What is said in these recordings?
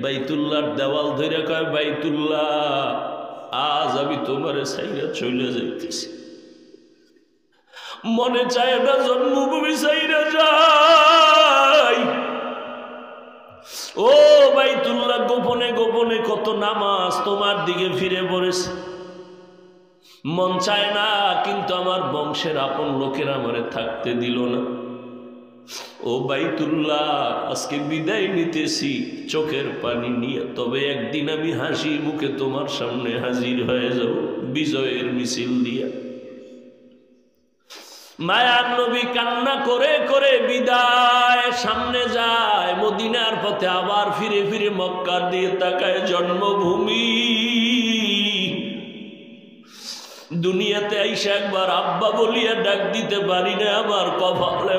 বাইতুল্লাহর দেওয়াল ধরে কয়, বাইতুল্লাহ আজ আমি তোমার ছাইরা চলে যাইতেছি, মনে চায় না জন্মভূমি ছাইরা যাই। ও বাইতুল্লাহ, গোপনে গোপনে কত নামাজ তোমার দিকে ফিরে পড়েছে, মন চায় না, কিন্তু আমার বংশের আপন লোকেরা আমারে থাকতে দিল না। ও বাইতুল্লাহ, আজকে বিদায় নিতেছি চোখের পানি নিয়ে, তবে একদিন আমি হাসি মুখে তোমার সামনে হাজির হয়ে যাব বিজয়ের মিছিল দিয়া। মায়ার নবী কান্না করে করে বিদায় সামনে যায়, মদিনার পথে আবার ফিরে ফিরে মক্কার দিয়ে তাকায়, জন্মভূমি। দুনিয়াতে আইসা একবার আব্বা বলিয়া ডাক দিতে পারি না, আমার কপালে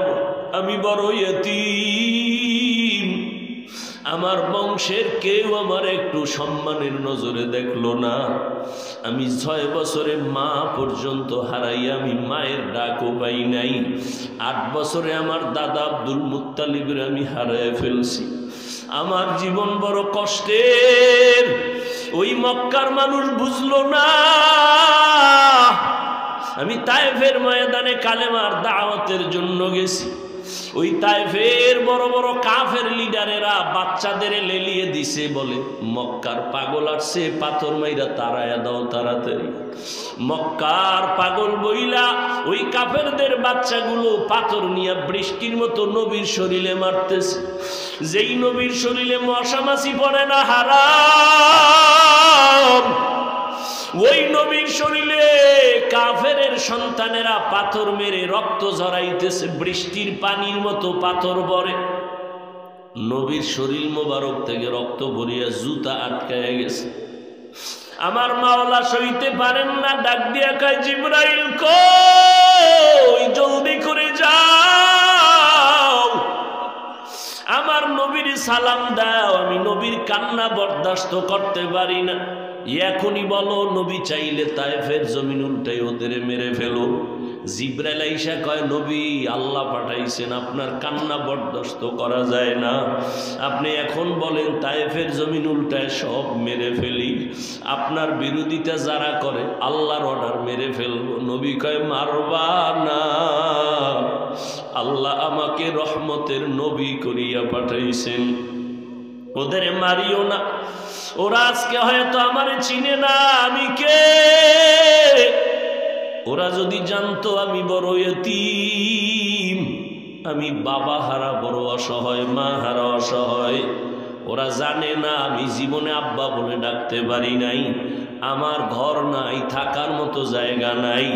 আমি বড় ইয়তীম, আমার বংশের কেউ আমার একটু সম্মানের নজরে দেখলো না। আমি 6 বছরে মা পর্যন্ত হারাইয়া আমি মায়ের ডাকও পাই নাই। 8 বছরে আমার দাদা আব্দুল মুত্তালিবের আমি হারায় ফেলছি। আমার জীবন বড় কষ্টের। ওই মক্কার মানুষ বুঝলো না, আমি তায়েফের ময়দানে কালেমার দাওয়াতের জন্য গেছি। ওই তায়েফের বড় বড় কাফের লিডারেরা বাচ্চাদের লেলিয়ে দিছে, বলে মক্কার পাগল আসছে, পাথর মাইরা তাড়ায়া দাও তাড়াতাড়ি। মক্কার পাগল বইলা ওই কাফেরদের বাচ্চাগুলো পাথর নিয়ে বৃষ্টির মতো নবীর শরীরে মারতেছে। যেই নবীর শরীরে মশা মাছি পড়ে না হারাম, ওই নবীর শরীরে কাফেরের সন্তানেরা পাথর মেরে রক্ত ঝরাইতেছে, বৃষ্টির পানির মতো পাথর পড়ে। নবীর শরীর মোবারক থেকে রক্ত ভরিয়া জুতা আটকায় গেছে। আমার মাওলা সইতে পারেন না, ডাক দিয়া কয়, জিবরাইল কই, জলদি করে যাও, আমার নবীর সালাম দাও। আমি নবীর কান্না বরদাস্ত করতে পারি না, এখনই বলো নবী চাইলে তায়েফের জমিন উল্টাই ওদের মেরে ফেলো। জিবরাইল আইসা কয়, নবী আল্লাহ পাঠাইছেন, আপনার কান্না বরদাস্ত করা যায় না, আপনি এখন বলেন তায়েফের জমিন উল্টায় সব মেরে ফেলি, আপনার বিরোধিতা যারা করে আল্লাহর অর্ডার মেরে ফেলবো। নবী কয়, মারবা না, আল্লাহ আমাকে রহমতের নবী করিয়া পাঠাইছেন, ওদের মারিও না। ওরা আজকে হয়তো আমার চিনে না আমি কে, ওরা যদি জানতো আমি বড় ইয়তীম, আমি বাবা হারা বড় অসহায়, মা হারা অসহায়, ওরা জানে না আমি জীবনে আব্বা বলে ডাকতে পারি নাই, আমার ঘর নাই, থাকার মতো জায়গা নাই।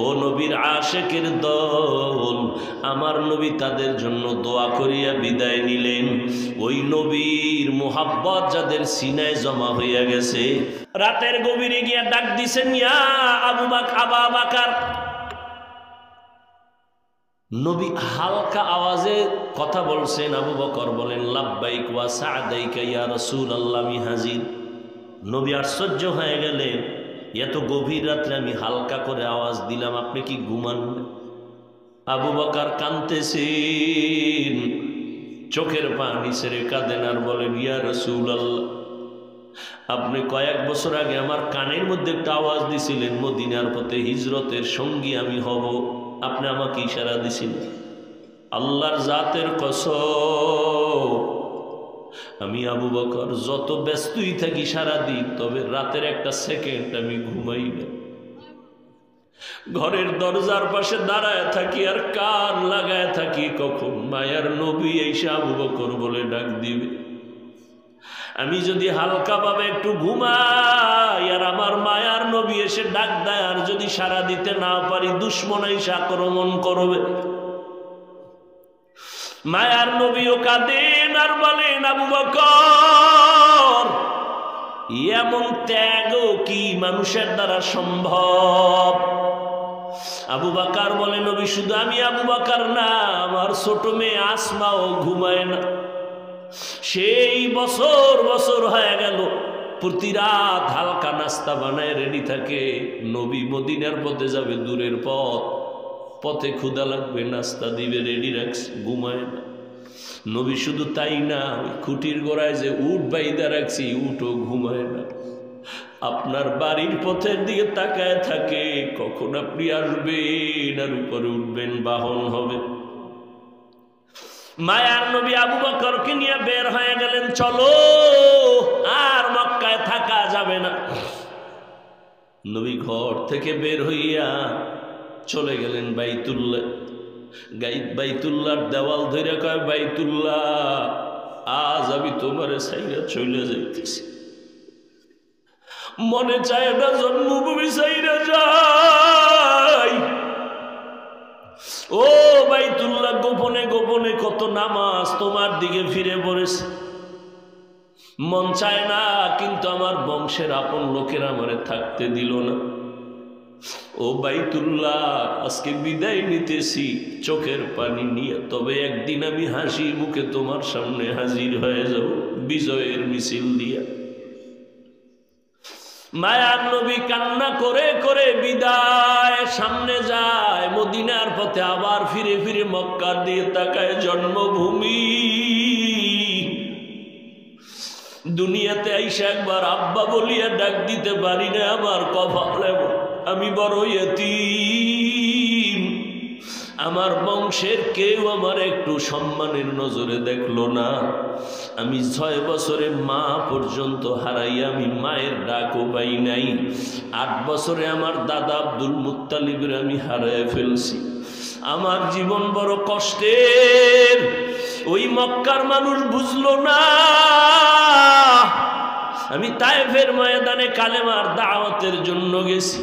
ও নবীর আশেকের দল, আমার নবী তাদের জন্য দোয়া করিয়া বিদায় নিলেন। ওই নবীর মুহাব্বত যাদের সিনায় জমা হইয়া গেছে, রাতের গভীরে গিয়া ডাক দিছেন, ইয়া আবু বাকর। নবী হালকা আওয়াজে কথা বলছেন। আবু বকর বলেন, লাব্বাইক ওয়া সা'দাইকা ইয়া রাসূলুল্লাহ, আমি হাজির। নবী আশ্চর্য হয়ে গেলেন, এত গভীর রাত্রে আমি হালকা করে আওয়াজ দিলাম, আপনি কি ঘুমান? আবু বকর কাঁদতেছেন, চোখের পানি ছেড়ে কাঁদেন আর বলেন, ইয়া রাসূলুল্লাহ, আপনি কয়েক বছর আগে আমার কানের মধ্যে একটা আওয়াজ দিছিলেন, মদিনার পথে হিজরতের সঙ্গী আমি হব, আপনি আমাকে ইশারা দিছিলেন। আল্লাহর জাতের কসম, আমি আবু বকর যত ব্যস্তই থাকি সারাদিন, তবে রাতের একটা সেকেন্ড আমি ঘুমাই না। ঘরের দরজার পাশে দাঁড়ায় থাকি আর কান লাগায় থাকি, কখন মায়ার নবী এসে আবু বকর বলে ডাক দিবে। আমি যদি হালকা ভাবে একটু ঘুমাই আর আমার মায়ার নবী এসে ডাক দেয়, আর যদি সাড়া দিতে না পারি, দুশ্মন এসে আক্রমণ করবে। মায়ার নবীও কাঁদেন আর বলেন, আবু বকর, এমন ত্যাগ কি মানুষের দ্বারা সম্ভব? আবু বকর বলে, নবী শুধু আমি আবু বকর না, আমার ছোট মেয়ে আসমাও ঘুমায় না। সেই বছর বছর হয়ে গেল, প্রতি রাত হালকা নাস্তা বানায় রেডি থাকে। নবী মদিনার পথে যাবে, দূরের পথ, পথে ক্ষুধা লাগবে, নাস্তা দিবে, রেডি রাখছে, ঘুমায় না। নবী শুধু তাই না, ওই খুঁটির গোড়ায় যে উট বাইদা রাখছি, উটও ঘুমায় না, আপনার বাড়ির পথের দিকে তাকায় থাকে কখন আপনি আসবেন আর উপরে উঠবেন, বাহন হবে। মায়ার নবী আবু বকরকে নিয়ে বের হয়ে গেলেন, চলো আর মক্কায় থাকা যাবে না। নবী ঘর থেকে বের হইয়া চলে গেলেন বাইতুল্লাহ। বাইতুল্লাহর দেওয়াল ধরে কয়, বাইতুল্লাহ আজ আমি তোমারে ছাইরা চলে যাইতেছি, মনে চায় না জন্মভূমি ছাইরা যাই। ও বাইতুল্লাহ, গোপনে গোপনে কত নামাজ তোমার দিকে ফিরে পড়েছে, মন চায় না, কিন্তু আমার বংশের আপন লোকেরা আমারে থাকতে দিল না। ও বাইতুল্লাহ, আজকে বিদায় নিতেছি চোখের পানি নিয়ে, তবে একদিন আমি হাসি মুখে তোমার সামনে হাজির হয়ে যাব বিজয়ের মিছিল দিয়া। মায়ার নবী কান্না করে করে বিদায় সামনে যায়, মদিনার পথে আবার ফিরে ফিরে মক্কার দিয়ে তাকায়, জন্মভূমি। দুনিয়াতে আইসা একবার আব্বা বলিয়া ডাক দিতে পারি না, আমার কপালে আমি বড় ইয়তীম, আমার বংশের কেউ আমার একটু সম্মানের নজরে দেখলো না। আমি 6 বছরে মা পর্যন্ত হারাইয়া আমি মায়ের ডাকও পাই নাই। 8 বছরে আমার দাদা আব্দুল মুত্তালিবের আমি হারায় ফেলছি। আমার জীবন বড় কষ্টের। ওই মক্কার মানুষ বুঝলো না আমি তায়েফের ময়দানে কালেমার দাওয়াতের জন্য গেছি।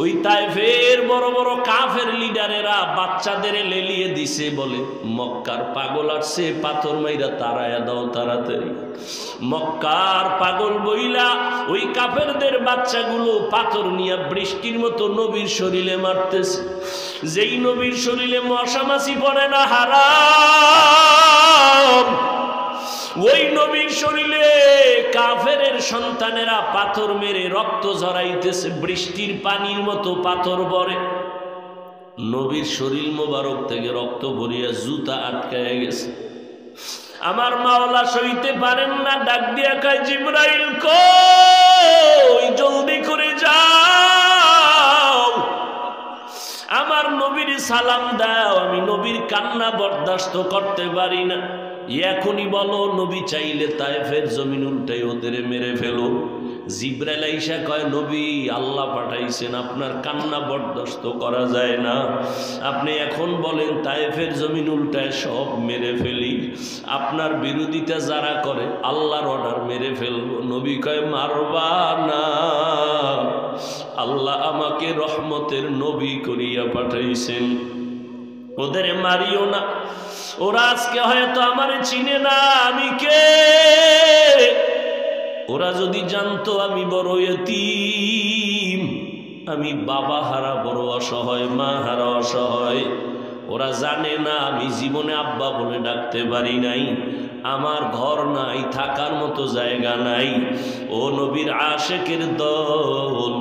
ওই তায়েফের বড় বড় কাফের লিডারেরা বাচ্চাদের লেলিয়ে দিছে, বলে মক্কার পাগল আসছে, পাথর মাইরা তাড়ায়া দাও তাড়াতাড়ি। মক্কার পাগল বইলা ওই কাফেরদের বাচ্চাগুলো পাথর নিয়ে বৃষ্টির মতো নবীর শরীরে মারতেছে। যেই নবীর শরীরে মশা মাছি পড়ে না হারাম, ওই নবীর শরীরে কাফের সন্তানেরা পাথর মেরে রক্ত ঝরাইতেছে, বৃষ্টির পানির মতো পাথর পড়ে। নবীর শরীর মোবারক থেকে রক্ত ভরিয়া জুতা আটকায় গেছে। আমার মাওলা সইতে পারেন না, ডাক দিয়া কয়, জিবরাইল কই, জলদি করে যাও, আমার নবীর সালাম দাও। আমি নবীর কান্না বরদাস্ত করতে পারি না, এখনই বলো নবী চাইলে তায়েফের জমিন উল্টাই ওদের মেরে ফেলো। জিবরাইল আইসা কয়, নবী আল্লাহ পাঠাইছেন, আপনার কান্না বরদাস্ত করা যায় না, আপনি এখন বলেন তায়েফের জমিন উল্টায় সব মেরে ফেলি, আপনার বিরোধিতা যারা করে আল্লাহর অর্ডার মেরে ফেলবো। নবী কয়, মারবা না, আল্লাহ আমাকে রহমতের নবী করিয়া পাঠাইছেন, ওদের মারিও না। ওরা আজকে হয়তো আমার চিনে না আমি কে, ওরা যদি জানতো আমি বড় ইয়তীম, আমি বাবা হারা বড় অসহায়, মা হারা অসহায়, ওরা জানে না আমি জীবনে আব্বা বলে ডাকতে পারি নাই, আমার ঘর নাই, থাকার মতো জায়গা নাই। ও নবীর আশেকের দল,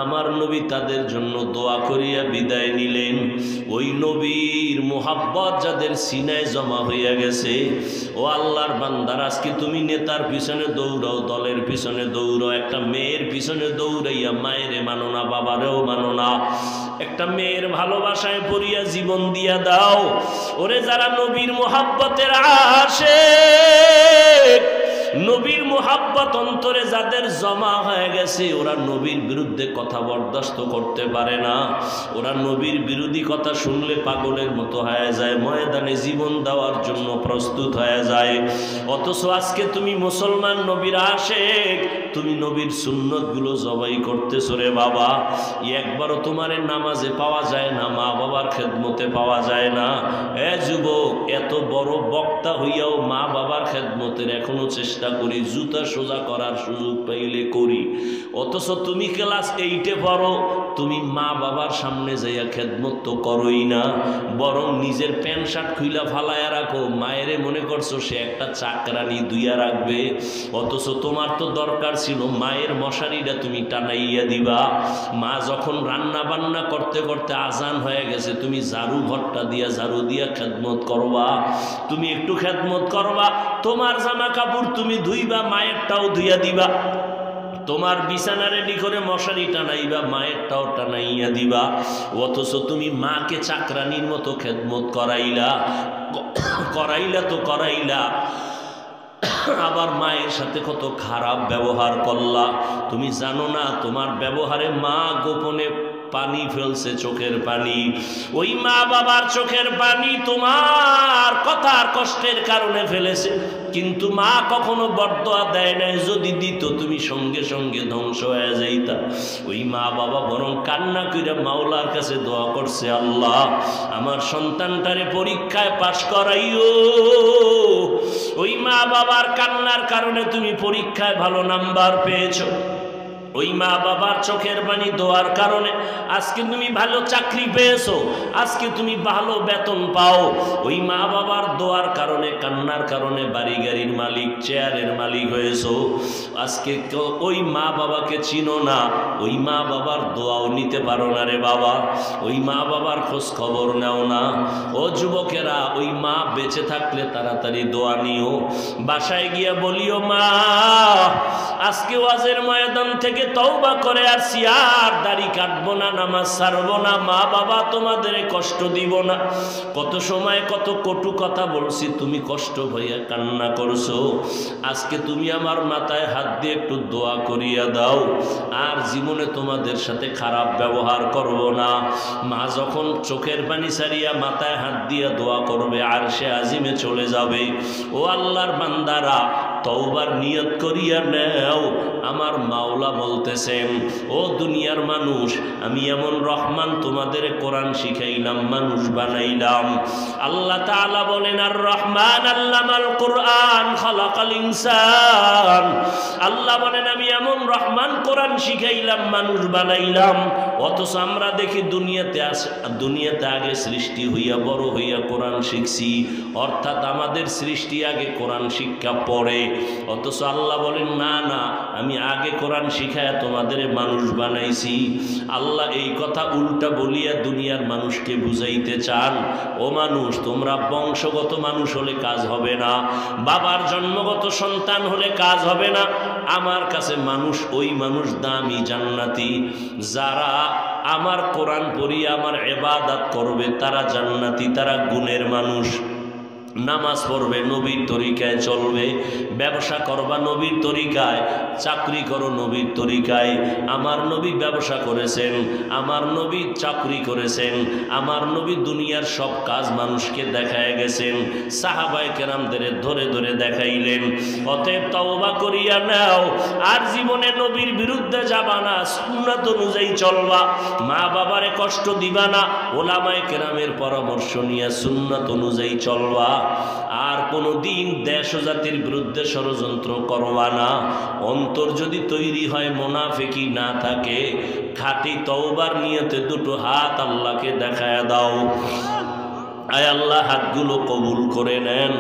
আমার নবী তাদের জন্য দোয়া করিয়া বিদায় নিলেন। ওই নবীর মুহাব্বত যাদের সিনায় জমা হইয়া গেছে, ও আল্লাহর বান্দার, আজকে তুমি নেতার পিছনে দৌড়াও, দলের পিছনে দৌড়াও, একটা মেয়ের পিছনে দৌড়াইয়া মায়েরে মানো না, বাবারেও মানো না, একটা মেয়ের ভালোবাসায় পড়িয়া জীবন দিয়া দাও। ওরে যারা নবীর মুহাব্বতের আশিক, নবীর মুহাব্বত অন্তরে যাদের জমা হয়ে গেছে, ওরা নবীর বিরুদ্ধে কথা বরদাস্ত করতে পারে না। ওরা নবীর বিরোধী কথা শুনলে পাগলের মতো হয়ে যায়, ময়দানে জীবন দেওয়ার জন্য প্রস্তুত হয়ে যায়। অথচ আজকে তুমি মুসলমান, নবীর আশিক, তুমি নবীর সুন্নতগুলো জবাই করতেছো রে বাবা। একবারও তোমারে নামাজে পাওয়া যায় না, মা বাবার খেদমতে পাওয়া যায় না। এ যুবক, এত বড় বক্তা হইয়াও মা বাবার খেদমতের এখনো চেষ্টা করি, জুতা জুতা সোজা করার সুযোগ পাইলে করি। অথচ তুমি ক্লাস 8-এ পড়ো, তুমি মা বাবার সামনে যাইয়া খেদমত তো করোই না, বরং নিজের প্যান্ট শার্ট খুইলা ফালাইয়া রাখো। মায়েরে মনে করছো সে একটা চাকরানি দুইয়া রাখবে, অথচ তোমার তো দরকার ছিল মায়ের মশারিটা তুমি টানাইয়া দিবা। মা যখন রান্না বান্না করতে করতে আজান হয়ে গেছে, তুমি ঝাড়ু ঘরটা দিয়া ঝাড়ু দিয়া খেদমত করবা, তুমি একটু খেদমত করবা। তোমার জামা কাপড় তুমি ধুইবা, মায়েরটাও ধুইয়া দিবা। তোমার বিছানা রেডি করে মশারি টানাইবা, মায়েরটাও টানাইয়া দিবা। অথচ তুমি মাকে চাকরানির মতো খেদমত করাইলা তো করাইলা, আবার মায়ের সাথে কত খারাপ ব্যবহার করলা। তুমি জানো না তোমার ব্যবহারে মা গোপনে পানি ফেলছে, চোখের পানি। ওই মা বাবার চোখের পানি তোমার কথার কষ্টের কারণে ফেলেছে, কিন্তু মা কখনো বরদোয়া দেয় নাই। যদি দিত তুমি সঙ্গে সঙ্গে ধ্বংস হয়ে যাইতা। ওই মা বাবা বরং কান্না কইরা মাওলার কাছে দোয়া করছে, আল্লাহ আমার সন্তানটারে পরীক্ষায় পাশ করাইও। ওই মা বাবার কান্নার কারণে তুমি পরীক্ষায় ভালো নাম্বার পেয়েছো। ওই মা বাবার চোখের পানি দোয়ার কারণে আজকে তুমি ভালো চাকরি পেয়েছো, আজকে তুমি ভালো বেতন পাও। ওই মা বাবার দোয়ার কারণে, কান্নার কারণে বাড়ি গাড়ির মালিক, চেয়ারের মালিক হয়েছো। আজকে ওই মা বাবাকে চিনো না, ওই মা বাবার দোয়াও নিতে পারো না রে বাবা। ওই মা বাবার খোঁজ খবর নেও না। ও যুবকেরা, ওই মা বেঁচে থাকলে তাড়াতাড়ি দোয়া নিও। বাসায় গিয়া বলিও, মা আজকে ওয়াজের ময়দান থেকে তওবা করে আসছি, আর দাড়ি কাটবো না, নামাজ ছাড়বো না, মা বাবা তোমাদের কষ্ট দিব না। কত সময় কত কটু কথা বলছি, তুমি কষ্ট হইয়া কান্না করছো। আজকে তুমি আমার মাথায় হাত দিয়ে একটু দোয়া করিয়া দাও, আর জীবনে তোমাদের সাথে খারাপ ব্যবহার করব না। মা যখন চোখের পানি ছাড়িয়া মাথায় হাত দিয়া দোয়া করবে, আর সে আজিমে চলে যাবে। ও আল্লাহর বান্দারা, তওবার নিয়ত করিয়া নেও। আমার মাওলা বলতেছেন, ও দুনিয়ার মানুষ, আমি এমন রহমান তোমাদের কোরআন শিখাইলাম, মানুষ বানাইলাম। আল্লাহ তাআলা বলেন, আর রহমান আল্লামাল কোরআন খালাকাল ইনসান। আল্লাহ বলেন, আমি এমন রহমান কোরআন শিখাইলাম, মানুষ বানাইলাম। অথচ আমরা দেখি দুনিয়াতে আগে সৃষ্টি হইয়া বড় হইয়া কোরআন শিখছি, অর্থাৎ আমাদের সৃষ্টি আগে কোরআন শিক্ষা পড়ে। অথচ আল্লাহ বলেন, না না, আমি আগে কোরআন শিখায়া তোমাদের মানুষ বানাইছি। আল্লাহ এই কথা উল্টা বলিয়া দুনিয়ার মানুষকে বুঝাইতে চান, ও মানুষ, তোমরা বংশগত মানুষ হলে কাজ হবে না, বাবার জন্মগত সন্তান হলে কাজ হবে না। আমার কাছে মানুষ ওই মানুষ দামি, জান্নাতি। যারা আমার কোরআন পড়িয়া আমার ইবাদত করবে তারা জান্নাতি, তারা গুণের মানুষ। নামাজ পড়বে, নবীর তরিকায় চলবে, ব্যবসা করবা নবীর তরিকায়, চাকরি করো নবীর তরিকায়। আমার নবী ব্যবসা করেছেন, আমার নবী চাকরি করেছেন, আমার নবী দুনিয়ার সব কাজ মানুষকে দেখায় গেছেন, সাহাবায়ে কেরামদের ধরে ধরে দেখাইলেন। অতএব তওবা করিয়া নাও, আর জীবনে নবীর বিরুদ্ধে যাবা না, সুন্নাত অনুযায়ী চলবা, মা বাবারে কষ্ট দিবা না, ওলামায়ে কেরামের পরামর্শ নিয়ে সুন্নাত অনুযায়ী চলবা। আর কোনদিন দেশ ও জাতির বিরুদ্ধে ষড়যন্ত্র করবা না। অন্তর যদি তৈরি হয়, মুনাফিকি না থাকে, খাঁটি তওবার নিয়তে দুটো হাত আল্লাহকে দেখায়া দাও। আয় আল্লাহ, হাতগুলো কবুল করে নেন,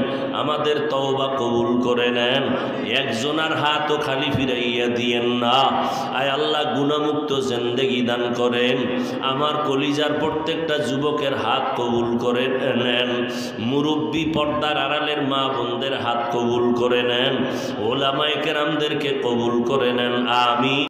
আমাদের তওবা কবুল করে নেন। একজনের হাতও খালি ফিরাইয়া দিয়েন না। আয় আল্লাহ, গুনাহমুক্ত জিন্দেগি দান করেন। আমার কলিজার প্রত্যেকটা যুবকের হাত কবুল করে নেন। মুরব্বী পর্দার আড়ালের মা বোনদের হাত কবুল করে নেন। ওলামায়ে কেরামদেরকে কবুল করে নেন। আমিন।